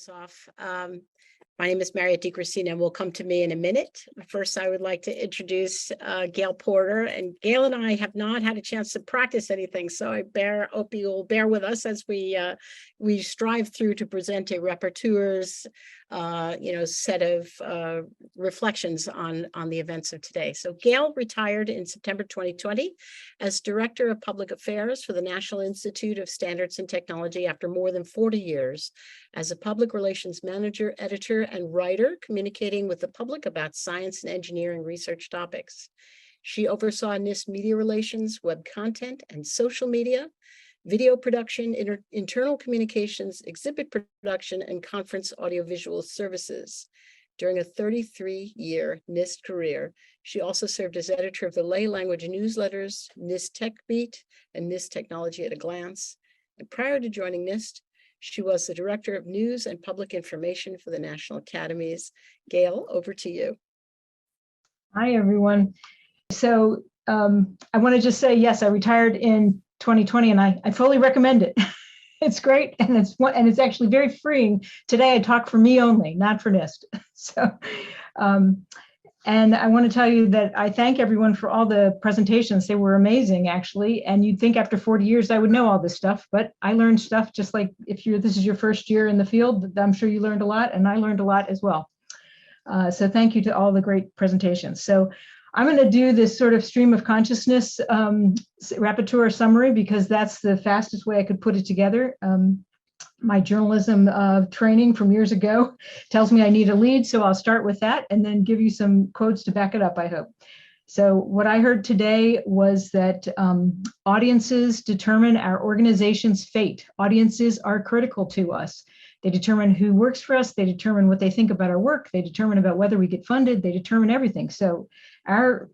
us off. My name is Mariette DiChristina, and will come to me in a minute. First, I would like to introduce Gail Porter. And Gail and I have not had a chance to practice anything, so I hope you'll bear with us as we strive through to present a rapporteur's set of reflections on the events of today. So Gail retired in September 2020 as Director of Public Affairs for the National Institute of Standards and Technology after more than 40 years as a public relations manager, editor, and writer, communicating with the public about science and engineering research topics. She oversaw NIST media relations, web content, and social media, video production, internal communications, exhibit production, and conference audiovisual services. During a 33-year NIST career, she also served as editor of the lay language newsletters, NIST Tech Beat and NIST Technology at a Glance. And prior to joining NIST, she was the Director of News and Public Information for the National Academies. Gail, over to you. Hi, everyone. So I want to just say, yes, I retired in 2020, and I fully recommend it. It's great, and it's actually very freeing. Today, I talk for me only, not for NIST. So, and I want to tell you that I thank everyone for all the presentations. They were amazing, actually. And you'd think after 40 years I would know all this stuff, but I learned stuff just like if this is your first year in the field. I'm sure you learned a lot, and I learned a lot as well. So thank you to all the great presentations. So I'm going to do this sort of stream of consciousness rapporteur summary because that's the fastest way I could put it together. My journalism training from years ago tells me I need a lead, so I'll start with that and then give you some quotes to back it up, I hope. So what I heard today was that audiences determine our organization's fate. Audiences are critical to us. They determine who works for us. They determine what they think about our work. They determine about whether we get funded. They determine everything. So our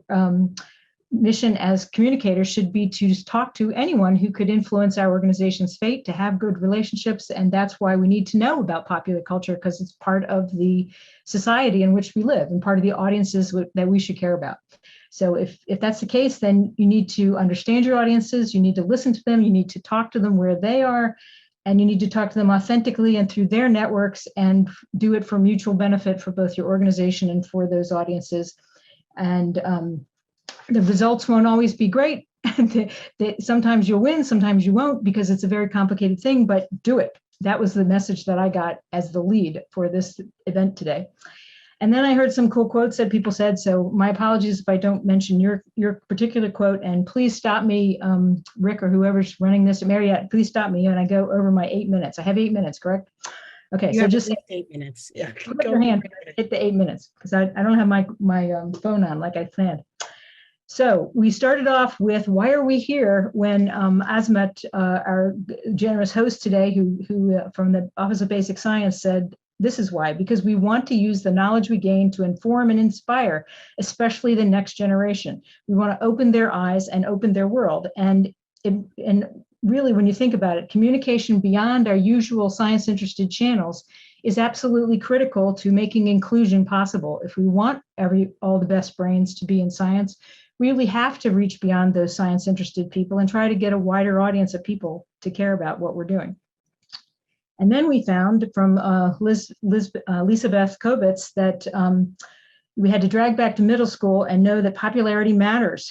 mission as communicators should be to just talk to anyone who could influence our organization's fate, to have good relationships. And that's why we need to know about popular culture, because it's part of the society in which we live and part of the audiences that we should care about. So if that's the case, then you need to understand your audiences. You need to listen to them. You need to talk to them where they are. And you need to talk to them authentically and through their networks and do it for mutual benefit for both your organization and for those audiences. And the results won't always be great. Sometimes you'll win, sometimes you won't, because it's a very complicated thing, but do it. That was the message that I got as the lead for this event today. And then I heard some cool quotes that people said, so my apologies if I don't mention your particular quote, and please stop me, Rick or whoever's running this, Mariette, please stop me when I go over my 8 minutes. I have 8 minutes, correct? Okay, You so just 8 minutes. Yeah. put your hand, hit the 8 minutes, because I don't have my phone on like I planned. So we started off with why are we here when Azmat, our generous host today, who from the Office of Basic Science said, this is why, because we want to use the knowledge we gain to inform and inspire, especially the next generation. We want to open their eyes and open their world. And really, when you think about it, communication beyond our usual science-interested channels is absolutely critical to making inclusion possible. If we want all the best brains to be in science, we really have to reach beyond those science-interested people and try to get a wider audience of people to care about what we're doing. And then we found from Lisa Beth Kovitz that we had to drag back to middle school and know that popularity matters.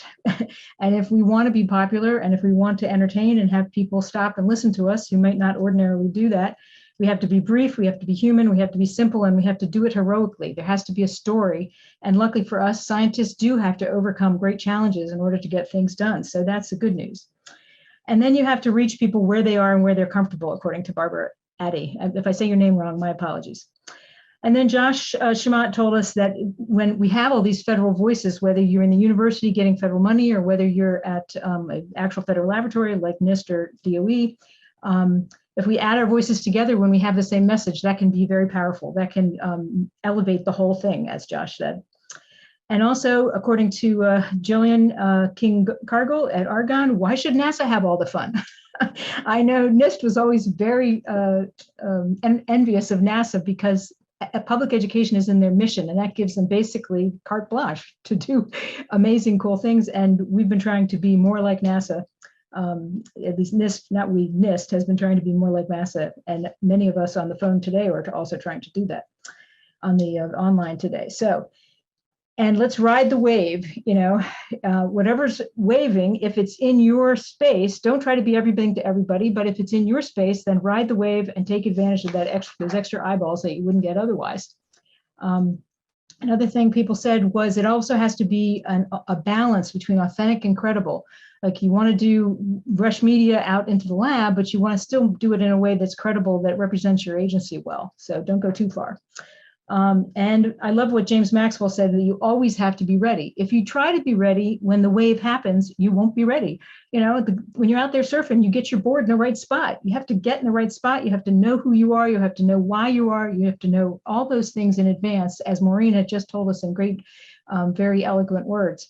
And if we want to be popular and if we want to entertain and have people stop and listen to us who might not ordinarily do that, we have to be brief, we have to be human, we have to be simple, and we have to do it heroically. There has to be a story. And luckily for us, scientists do have to overcome great challenges in order to get things done. So that's the good news. And then you have to reach people where they are and where they're comfortable, according to Barbara Addy. If I say your name wrong, my apologies. And then Josh Shamat told us that when we have all these federal voices, whether you're in the university getting federal money or whether you're at an actual federal laboratory like NIST or DOE, if we add our voices together when we have the same message, that can be very powerful. That can elevate the whole thing, as Josh said. And also, according to Jillian King-Cargill at Argonne, why should NASA have all the fun? I know NIST was always very envious of NASA because public education is in their mission, and that gives them basically carte blanche to do amazing, cool things. And we've been trying to be more like NASA At least NIST has been trying to be more like NASA, and many of us on the phone today are also trying to do that on the online today. So, and let's ride the wave, whatever's waving, if it's in your space, don't try to be everything to everybody, but if it's in your space, then ride the wave and take advantage of those extra eyeballs that you wouldn't get otherwise. Another thing people said was it also has to be a balance between authentic and credible. Like you want to rush media out into the lab, but you want to still do it in a way that's credible, that represents your agency well. So don't go too far. And I love what James Maxwell said, that you always have to be ready. If you try to be ready when the wave happens, you won't be ready. When you're out there surfing, you get your board in the right spot. You have to get in the right spot. You have to know who you are. You have to know why you are. You have to know all those things in advance, as Maureen had just told us in great, very eloquent words.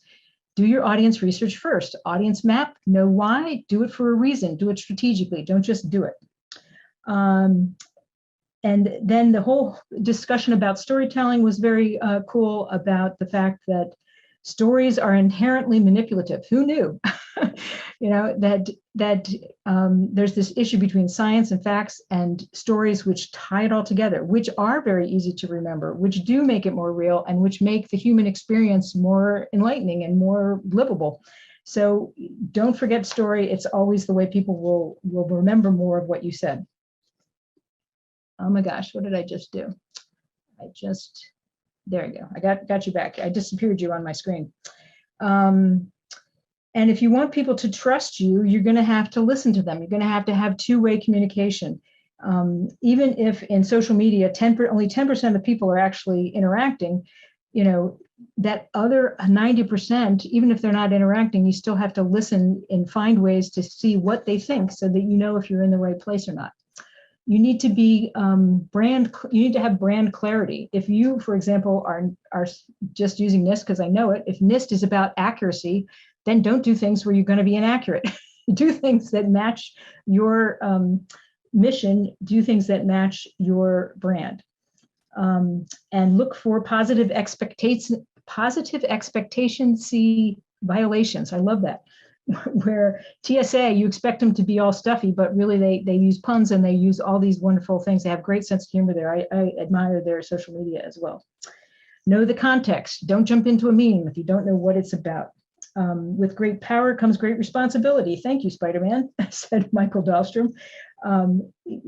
Do your audience research first. Audience map, know why, do it for a reason, do it strategically, don't just do it. And then the whole discussion about storytelling was very cool, about the fact that stories are inherently manipulative. Who knew? There's this issue between science and facts and stories, which tie it all together, which are very easy to remember, which do make it more real, and which make the human experience more enlightening and more livable. So don't forget story. It's always the way people will remember more of what you said. Oh my gosh, what did I just do? There you go. I got you back. I disappeared you on my screen. And if you want people to trust you, you're going to have to listen to them. You're going to have two-way communication. Even if in social media, only 10% of people are actually interacting, that other 90%, even if they're not interacting, you still have to listen and find ways to see what they think, so that you know if you're in the right place or not. You need to be you need to have brand clarity. If you, for example, are just using NIST because I know it, if NIST is about accuracy, then don't do things where you're going to be inaccurate. Do things that match your mission, do things that match your brand. And look for positive expectations, see violations. I love that. Where TSA, you expect them to be all stuffy, but really they use puns and they use all these wonderful things. They have great sense of humor there. I admire their social media as well. Know the context. Don't jump into a meme if you don't know what it's about. With great power comes great responsibility. Thank you, Spider-Man, said Michael Dahlstrom.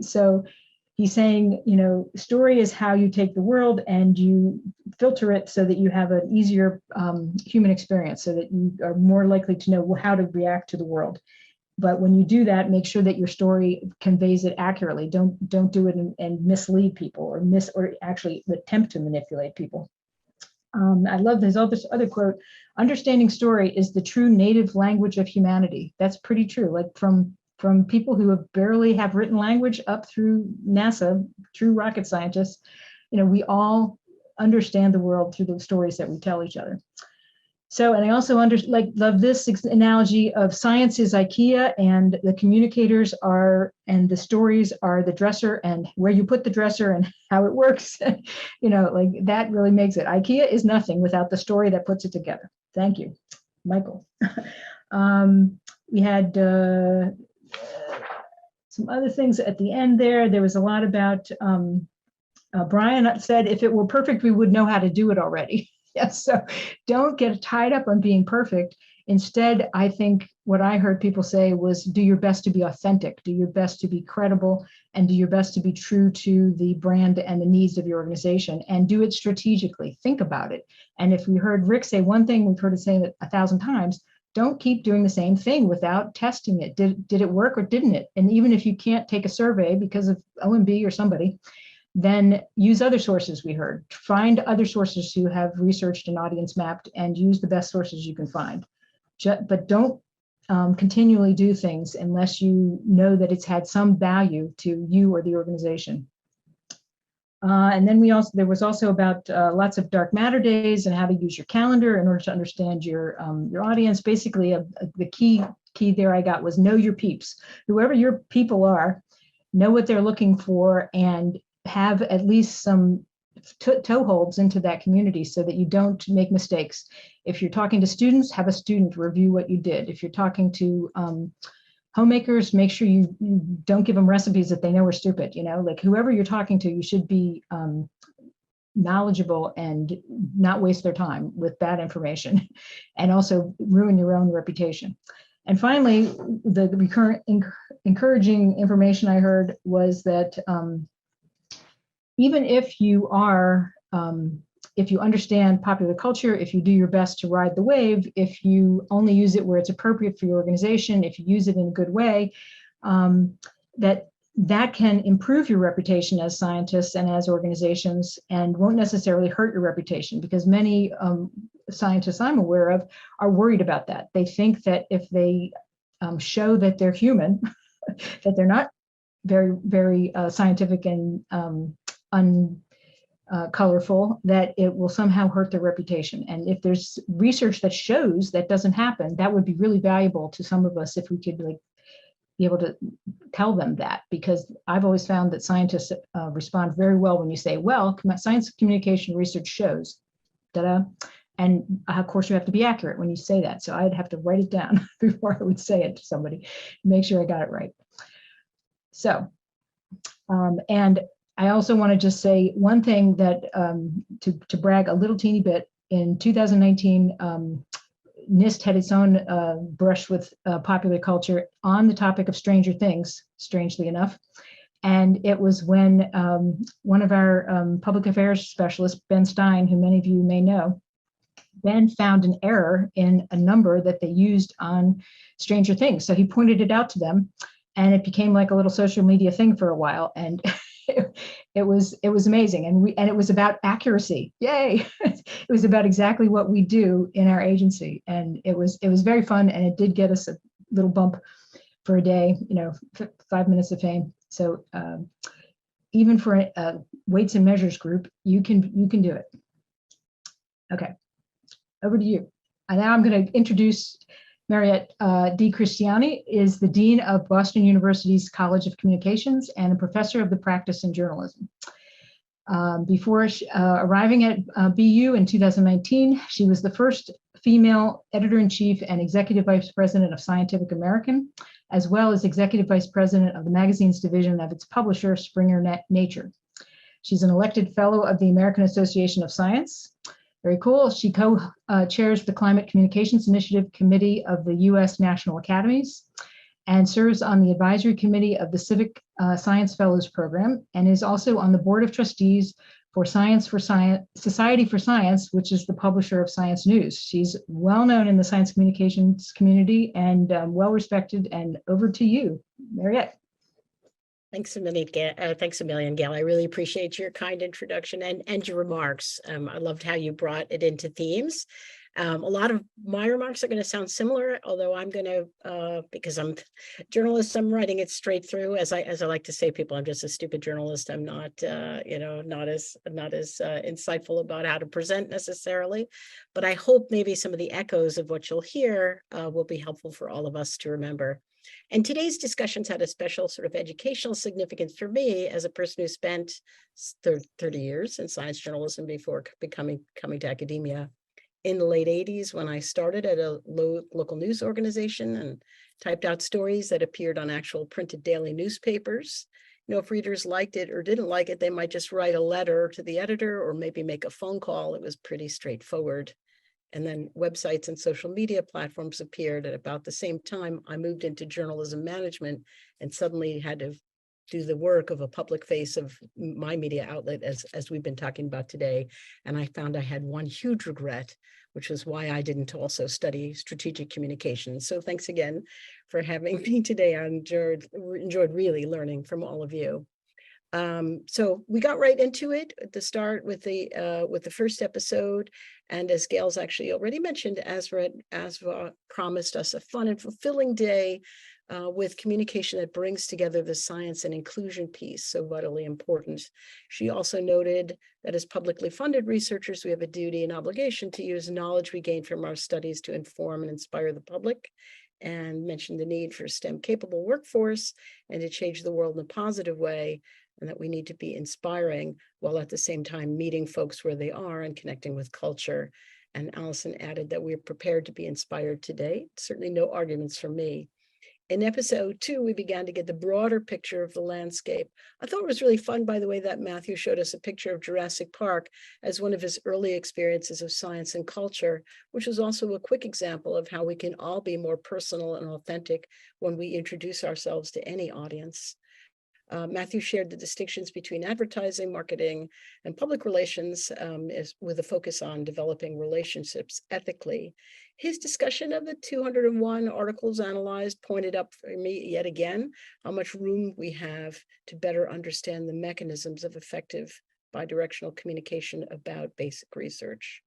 So he's saying, story is how you take the world and you filter it so that you have an easier human experience, so that you are more likely to know how to react to the world. But when you do that, make sure that your story conveys it accurately. Don't do it and mislead people or actually attempt to manipulate people. I love this other quote, understanding story is the true native language of humanity. That's pretty true. Like from people who have barely have written language up through NASA, true rocket scientists, we all understand the world through the stories that we tell each other. So, and I also love this analogy of science is IKEA, and the communicators and the stories are the dresser, and where you put the dresser and how it works. That really makes it. IKEA is nothing without the story that puts it together. Thank you, Michael. We had some other things at the end there. There was a lot about, Brian said, if it were perfect, we would know how to do it already. Yes, so don't get tied up on being perfect. Instead, I think what I heard people say was do your best to be authentic, do your best to be credible, and do your best to be true to the brand and the needs of your organization, and do it strategically. Think about it. And if we heard Rick say one thing, we've heard it say it 1,000 times, don't keep doing the same thing without testing it. Did it work or didn't it? And even if you can't take a survey because of OMB or somebody, then use other sources. We heard, find other sources who have researched and audience mapped, and use the best sources you can find. But don't continually do things unless you know that it's had some value to you or the organization. And then there was also about lots of dark matter days and how to use your calendar in order to understand your audience. Basically, the key there I got was know your peeps. Whoever your people are, know what they're looking for, and have at least some toeholds into that community so that you don't make mistakes. If you're talking to students, have a student review what you did. If you're talking to homemakers, make sure you don't give them recipes that they know are stupid. Like whoever you're talking to, you should be knowledgeable and not waste their time with bad information and also ruin your own reputation. And finally, the recurrent encouraging information I heard was that even if you are, if you understand popular culture, if you do your best to ride the wave, if you only use it where it's appropriate for your organization, if you use it in a good way, that can improve your reputation as scientists and as organizations and won't necessarily hurt your reputation, because many scientists I'm aware of are worried about that. They think that if they show that they're human, that they're not very, very scientific and colorful, that it will somehow hurt their reputation. And if there's research that shows that doesn't happen, that would be really valuable to some of us if we could be able to tell them that, because I've always found that scientists respond very well when you say, well, science communication research shows, da-da. And of course you have to be accurate when you say that. So I'd have to write it down before I would say it to somebody, make sure I got it right. So, and I also want to just say one thing that to brag a little teeny bit. In 2019, NIST had its own brush with popular culture on the topic of Stranger Things, strangely enough. And it was when one of our public affairs specialists, Ben Stein, who many of you may know, Ben found an error in a number that they used on Stranger Things. So he pointed it out to them, and it became like a little social media thing for a while. And it was amazing, and it was about accuracy. Yay! It was about exactly what we do in our agency, and it was very fun, and it did get us a little bump for a day, 5 minutes of fame. So even for a weights and measures group, you can do it. Okay, over to you. And now I'm going to introduce Mariette DiChristina, is the Dean of Boston University's College of Communications and a professor of the practice in journalism. Before arriving at BU in 2019, she was the first female editor-in-chief and executive vice president of Scientific American, as well as executive vice president of the magazine's division of its publisher, Springer Nature. She's an elected fellow of the American Association of Science. Very cool. She co-chairs the Climate Communications Initiative Committee of the U.S. National Academies and serves on the advisory committee of the Civic Science Fellows Program, and is also on the board of trustees for Society for Science, which is the publisher of Science News. She's well known in the science communications community and well respected. And over to you, Mariette. Thanks a million, Gail. I really appreciate your kind introduction and your remarks. I loved how you brought it into themes. A lot of my remarks are going to sound similar, although I'm going to, because I'm a journalist, I'm writing it straight through. As I like to say, people, I'm just a stupid journalist. I'm not, not as insightful about how to present necessarily. But I hope maybe some of the echoes of what you'll hear will be helpful for all of us to remember. And today's discussions had a special sort of educational significance for me as a person who spent 30 years in science journalism before coming to academia. In the late 80s, when I started at a local news organization and typed out stories that appeared on actual printed daily newspapers. If readers liked it or didn't like it, they might just write a letter to the editor or maybe make a phone call. It was pretty straightforward. And then websites and social media platforms appeared at about the same time. I moved into journalism management and suddenly had to do the work of a public face of my media outlet, as we've been talking about today. And I found I had one huge regret, which is why I didn't also study strategic communication. So thanks again for having me today. I enjoyed really learning from all of you. So we got right into it at the start with the first episode. And as Gail's actually already mentioned, Asva promised us a fun and fulfilling day with communication that brings together the science and inclusion piece, so vitally important. She also noted that as publicly funded researchers, we have a duty and obligation to use knowledge we gain from our studies to inform and inspire the public, and mentioned the need for a STEM-capable workforce and to change the world in a positive way, and that we need to be inspiring while at the same time meeting folks where they are and connecting with culture. And Allison added that we're prepared to be inspired today. Certainly no arguments from me. In episode 2, we began to get the broader picture of the landscape. I thought it was really fun, by the way, that Matthew showed us a picture of Jurassic Park as one of his early experiences of science and culture, which was also a quick example of how we can all be more personal and authentic when we introduce ourselves to any audience. Matthew shared the distinctions between advertising, marketing, and public relations with a focus on developing relationships ethically. His discussion of the 201 articles analyzed pointed up for me yet again how much room we have to better understand the mechanisms of effective bidirectional communication about basic research.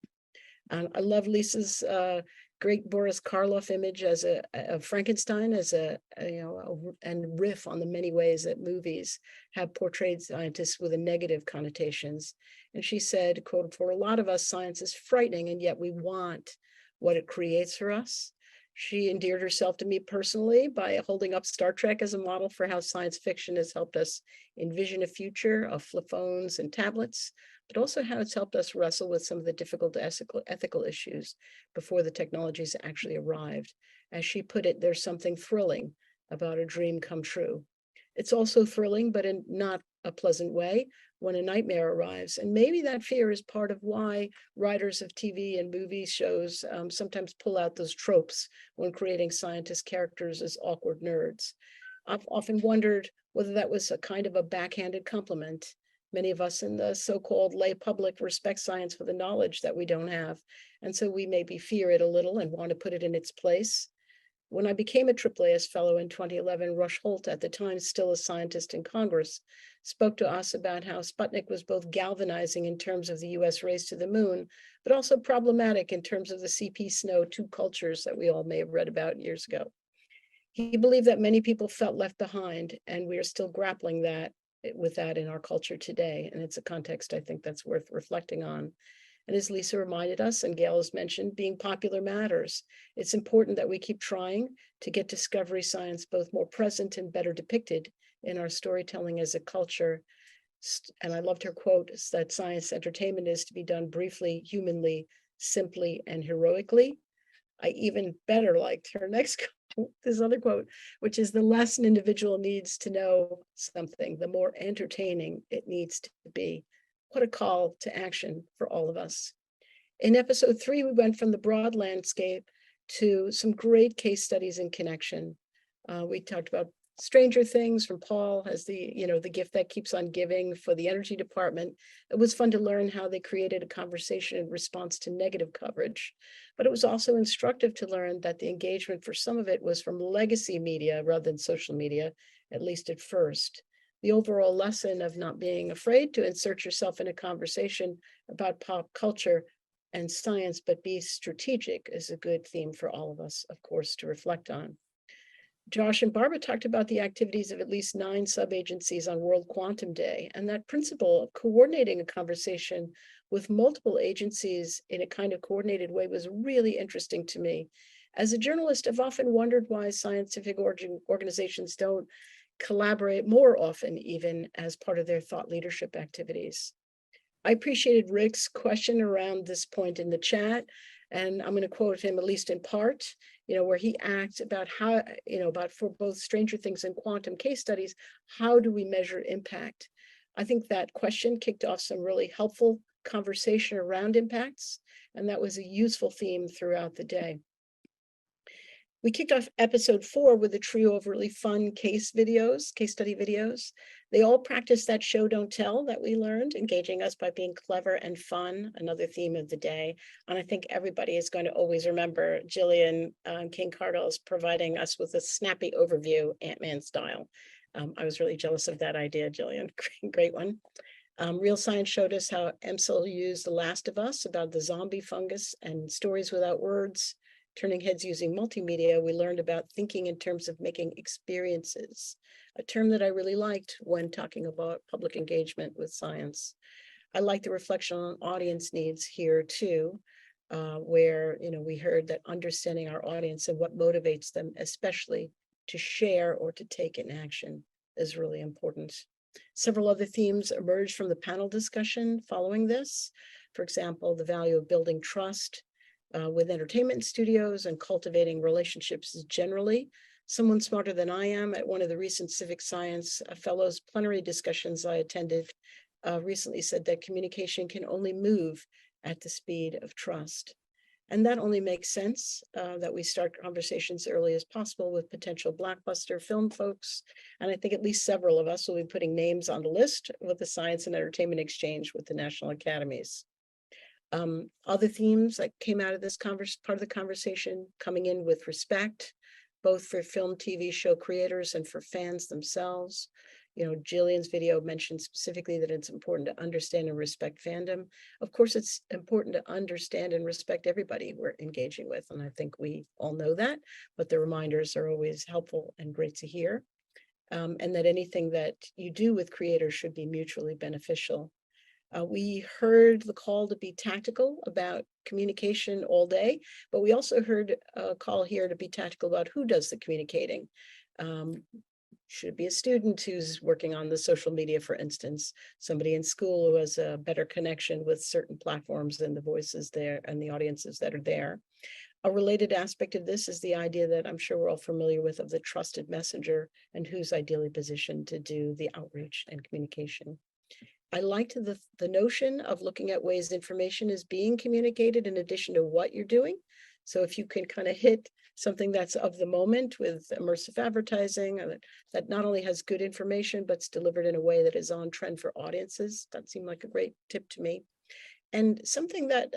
And I love Lisa's great Boris Karloff image as a Frankenstein as and riff on the many ways that movies have portrayed scientists with a negative connotations. And she said, quote, "For a lot of us, science is frightening, and yet we want what it creates for us." She endeared herself to me personally by holding up Star Trek as a model for how science fiction has helped us envision a future of flip phones and tablets, but also how it's helped us wrestle with some of the difficult ethical issues before the technologies actually arrived. As she put it, there's something thrilling about a dream come true. It's also thrilling, but in not a pleasant way, when a nightmare arrives. And maybe that fear is part of why writers of TV and movie shows sometimes pull out those tropes when creating scientist characters as awkward nerds. I've often wondered whether that was a kind of a backhanded compliment. Many of us in the so-called lay public respect science for the knowledge that we don't have. And so we maybe fear it a little and want to put it in its place. When I became a AAAS fellow in 2011, Rush Holt, at the time still a scientist in Congress, spoke to us about how Sputnik was both galvanizing in terms of the US race to the moon, but also problematic in terms of the CP Snow 2 cultures that we all may have read about years ago. He believed that many people felt left behind, and we are still grappling with that in our culture today. And it's a context I think that's worth reflecting on. And as Lisa reminded us, and Gail has mentioned, being popular matters. It's important that we keep trying to get discovery science both more present and better depicted in our storytelling as a culture. And I loved her quote, that science entertainment is to be done briefly, humanly, simply, and heroically. I even better liked her next this other quote, which is the less an individual needs to know something, the more entertaining it needs to be. What a call to action for all of us. In episode 3, we went from the broad landscape to some great case studies in connection. We talked about Stranger Things from Paul as the gift that keeps on giving for the energy department. It was fun to learn how they created a conversation in response to negative coverage, but it was also instructive to learn that the engagement for some of it was from legacy media rather than social media, at least at first. The overall lesson of not being afraid to insert yourself in a conversation about pop culture and science, but be strategic, is a good theme for all of us, of course, to reflect on. Josh and Barbara talked about the activities of at least 9 sub-agencies on World Quantum Day, and that principle of coordinating a conversation with multiple agencies in a kind of coordinated way was really interesting to me. As a journalist, I've often wondered why scientific organizations don't collaborate more often, even as part of their thought leadership activities. I appreciated Rick's question around this point in the chat, and I'm going to quote him, at least in part, where he asked about how, about for both Stranger Things and quantum case studies, how do we measure impact? I think that question kicked off some really helpful conversation around impacts, and that was a useful theme throughout the day. We kicked off episode 4 with a trio of really fun case study videos. They all practiced that show don't tell that we learned, engaging us by being clever and fun, another theme of the day. And I think everybody is going to always remember Jillian King Cardles providing us with a snappy overview, Ant-Man style. I was really jealous of that idea, Jillian. Great one. Real Science showed us how EMSL used The Last of Us about the zombie fungus and Stories Without Words. Turning Heads Using Multimedia, we learned about thinking in terms of making experiences, a term that I really liked when talking about public engagement with science. I like the reflection on audience needs here too, where we heard that understanding our audience and what motivates them, especially to share or to take an action, is really important. Several other themes emerged from the panel discussion following this. For example, the value of building trust with entertainment studios and cultivating relationships generally. someone smarter than I am at one of the recent civic science fellows plenary discussions I attended recently said that communication can only move at the speed of trust. And that only makes sense that we start conversations early as possible with potential blockbuster film folks. And I think at least several of us will be putting names on the list with the Science and Entertainment Exchange with the National Academies. Other themes that came out of this part of the conversation, coming in with respect, both for film, TV show creators and for fans themselves. You know, Jillian's video mentioned specifically that it's important to understand and respect fandom. Of course, it's important to understand and respect everybody we're engaging with. And I think we all know that, but the reminders are always helpful and great to hear. And that anything that you do with creators should be mutually beneficial. We heard the call to be tactical about communication all day, but we also heard a call here to be tactical about who does the communicating. Should it be a student who's working on the social media, for instance, somebody in school who has a better connection with certain platforms and the voices there and the audiences that are there. A related aspect of this is the idea that I'm sure we're all familiar with of the trusted messenger and who's ideally positioned to do the outreach and communication. I liked the notion of looking at ways information is being communicated in addition to what you're doing. So if you can kind of hit something that's of the moment with immersive advertising that not only has good information, but it's delivered in a way that is on trend for audiences, that seemed like a great tip to me. And something that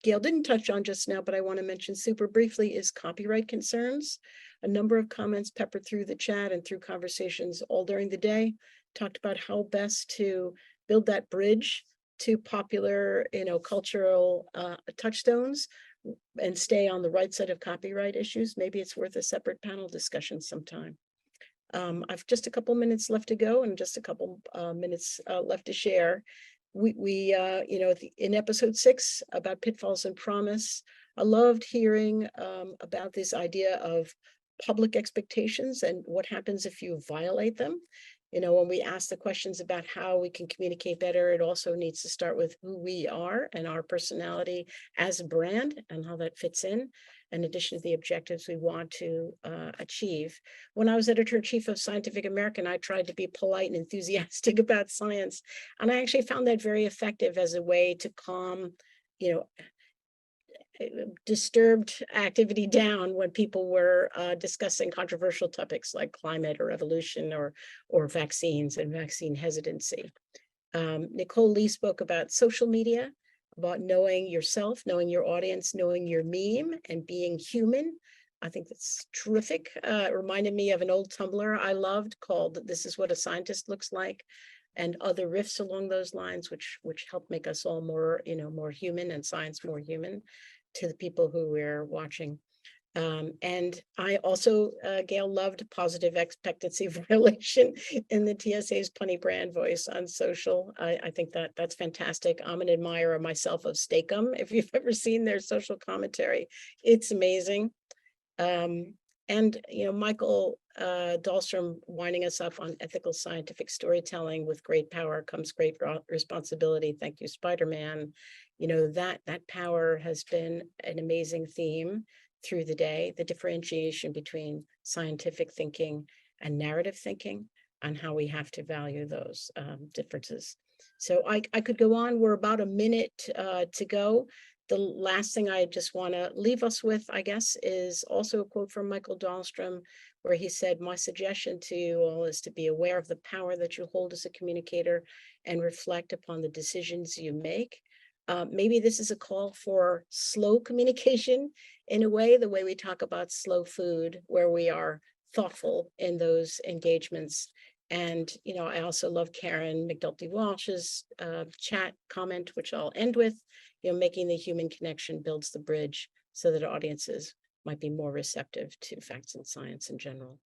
Gail didn't touch on just now, but I want to mention super briefly is copyright concerns. A number of comments peppered through the chat and through conversations all during the day talked about how best to build that bridge to popular, cultural touchstones and stay on the right side of copyright issues. Maybe it's worth a separate panel discussion sometime. I've just a couple minutes left to go and just a couple minutes left to share. In episode 6 about pitfalls and promise, I loved hearing about this idea of public expectations and what happens if you violate them. When we ask the questions about how we can communicate better, it also needs to start with who we are and our personality as a brand and how that fits in addition to the objectives we want to achieve. When I was editor-in-chief of Scientific American, I tried to be polite and enthusiastic about science. And I actually found that very effective as a way to calm, disturbed activity down when people were discussing controversial topics like climate or evolution or vaccines and vaccine hesitancy. Nicole Lee spoke about social media, about knowing yourself, knowing your audience, knowing your meme and being human. I think that's terrific. It reminded me of an old Tumblr I loved called "This is What a Scientist Looks Like," and other riffs along those lines, which help make us all more, more human and science more human to the people who we're watching. And I also, Gail, loved positive expectancy violation in the TSA's punny brand voice on social. I think that's fantastic. I'm an admirer myself of Steak-umm. If you've ever seen their social commentary, it's amazing. And Michael Dahlstrom winding us up on ethical scientific storytelling. With great power comes great responsibility. Thank you, Spider-Man. That power has been an amazing theme through the day, the differentiation between scientific thinking and narrative thinking and how we have to value those differences. So I could go on. We're about a minute to go. The last thing I just want to leave us with, I guess, is also a quote from Michael Dahlstrom, where he said, "My suggestion to you all is to be aware of the power that you hold as a communicator and reflect upon the decisions you make." Maybe this is a call for slow communication in a way, the way we talk about slow food, where we are thoughtful in those engagements. And, I also love Karen McDulty Walsh's chat comment, which I'll end with, making the human connection builds the bridge so that audiences might be more receptive to facts and science in general.